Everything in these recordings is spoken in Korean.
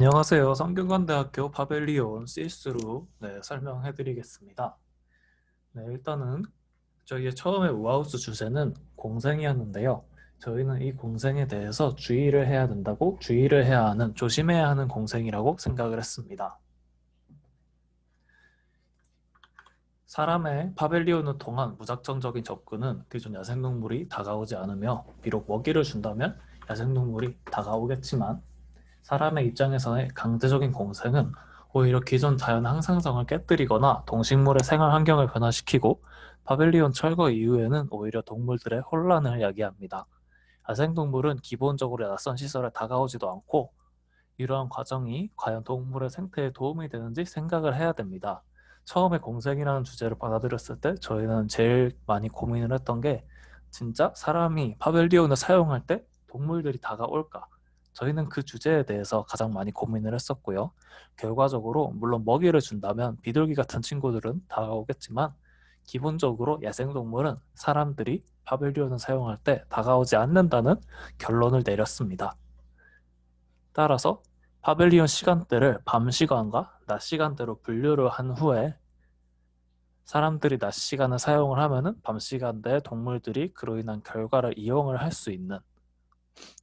안녕하세요. 성균관대학교 파벨리온 시스루 설명해 드리겠습니다. 일단은 저희의 처음에 우하우스 주제는 공생이었는데요. 저희는 이 공생에 대해서 주의를 해야 된다고, 주의를 해야 하는, 조심해야 하는 공생이라고 생각을 했습니다. 사람의 파벨리온을 통한 무작정적인 접근은 기존 야생동물이 다가오지 않으며, 비록 먹이를 준다면 야생동물이 다가오겠지만, 사람의 입장에서의 강제적인 공생은 오히려 기존 자연 항상성을 깨뜨리거나 동식물의 생활 환경을 변화시키고, 파벨리온 철거 이후에는 오히려 동물들의 혼란을 야기합니다. 야생동물은 기본적으로 낯선 시설에 다가오지도 않고, 이러한 과정이 과연 동물의 생태에 도움이 되는지 생각을 해야 됩니다. 처음에 공생이라는 주제를 받아들였을 때 저희는 제일 많이 고민을 했던 게, 진짜 사람이 파벨리온을 사용할 때 동물들이 다가올까? 저희는 그 주제에 대해서 가장 많이 고민을 했었고요. 결과적으로 물론 먹이를 준다면 비둘기 같은 친구들은 다가오겠지만, 기본적으로 야생동물은 사람들이 파벨리온을 사용할 때 다가오지 않는다는 결론을 내렸습니다. 따라서 파벨리온 시간대를 밤 시간과 낮 시간대로 분류를 한 후에, 사람들이 낮 시간을 사용을 하면은 밤 시간대에 동물들이 그로 인한 결과를 이용을 할 수 있는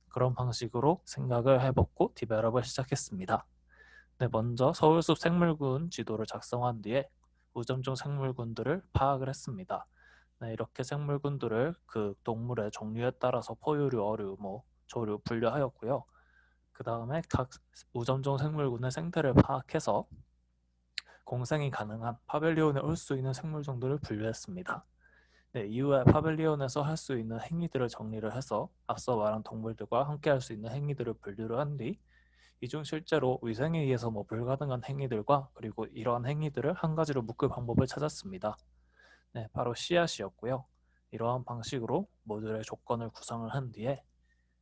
그런 방식으로 생각을 해보고 디벨롭을 시작했습니다. 먼저 서울숲 생물군 지도를 작성한 뒤에 우점종 생물군들을 파악을 했습니다. 이렇게 생물군들을 그 동물의 종류에 따라서 포유류, 어류, 조류 분류하였고요. 그 다음에 각 우점종 생물군의 생태를 파악해서 공생이 가능한 파벨리온에 올 수 있는 생물종들을 분류했습니다. 이후에 파벨리온에서 할 수 있는 행위들을 정리를 해서 앞서 말한 동물들과 함께 할 수 있는 행위들을 분류를 한 뒤, 이 중 실제로 위생에 의해서 불가능한 행위들과 그리고 이러한 행위들을 한 가지로 묶을 방법을 찾았습니다. 바로 씨앗이었고요. 이러한 방식으로 모듈의 조건을 구성을 한 뒤에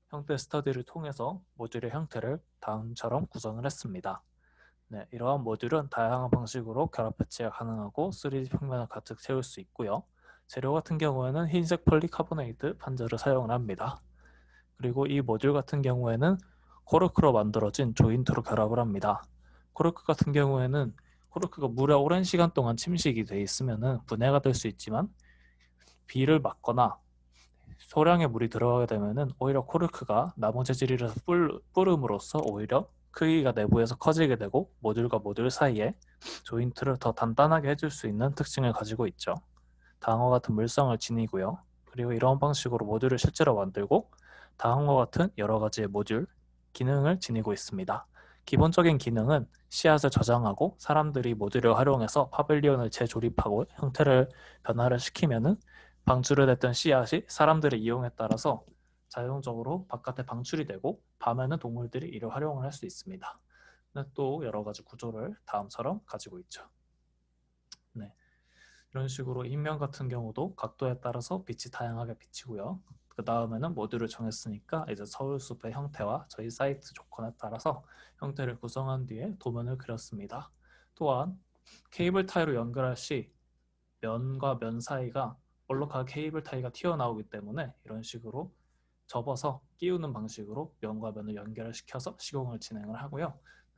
형태 스터디를 통해서 모듈의 형태를 다음처럼 구성을 했습니다. 이러한 모듈은 다양한 방식으로 결합 배치가 가능하고 3D 평면을 가득 채울 수 있고요. 재료 같은 경우에는 흰색 폴리카보네이트 판자를 사용을 합니다. 그리고 이 모듈 같은 경우에는 코르크로 만들어진 조인트로 결합을 합니다. 코르크 같은 경우에는 코르크가 무려 오랜 시간 동안 침식이 돼 있으면 분해가 될 수 있지만, 비를 맞거나 소량의 물이 들어가게 되면 오히려 코르크가 나무 재질이라서 뿌름으로써 오히려 크기가 내부에서 커지게 되고, 모듈과 모듈 사이에 조인트를 더 단단하게 해줄 수 있는 특징을 가지고 있죠. 다음과 같은 물성을 지니고요. 그리고 이런 방식으로 모듈을 실제로 만들고 다음과 같은 여러 가지의 모듈, 기능을 지니고 있습니다. 기본적인 기능은 씨앗을 저장하고 사람들이 모듈을 활용해서 파벨리온을 재조립하고 형태를 변화를 시키면은 방출을 했던 씨앗이 사람들의 이용에 따라서 자동적으로 바깥에 방출이 되고, 밤에는 동물들이 이를 활용을 할 수 있습니다. 또 여러 가지 구조를 다음처럼 가지고 있죠. 이런 식으로 인면 같은 경우도 각도에 따라서 빛이 다양하게 비치고요. 그 다음에는 모듈을 정했으니까 이제 서울숲의 형태와 저희 사이트 조건에 따라서 형태를 구성한 뒤에 도면을 그렸습니다. 또한 케이블 타이로 연결할 시 면과 면 사이가 볼록하게 케이블 타이가 튀어나오기 때문에 이런 식으로 접어서 끼우는 방식으로 면과 면을 연결을 시켜서 시공을 진행을 하고요.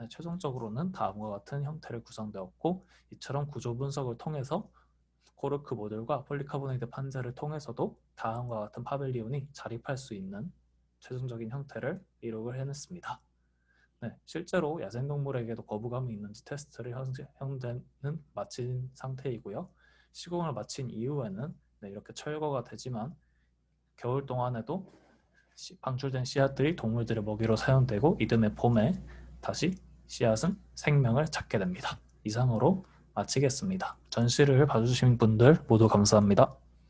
최종적으로는 다음과 같은 형태를 구성되었고, 이처럼 구조 분석을 통해서 코르크 모듈과 폴리카보네이트 판자를 통해서도 다음과 같은 파벨리온이 자립할 수 있는 최종적인 형태를 이룩을 해냈습니다. 실제로 야생동물에게도 거부감이 있는지 테스트를 현재는 마친 상태이고요. 시공을 마친 이후에는 이렇게 철거가 되지만, 겨울 동안에도 방출된 씨앗들이 동물들의 먹이로 사용되고, 이듬해 봄에 다시 씨앗은 생명을 찾게 됩니다. 이상으로 마치겠습니다. 전시를 봐주신 분들 모두 감사합니다.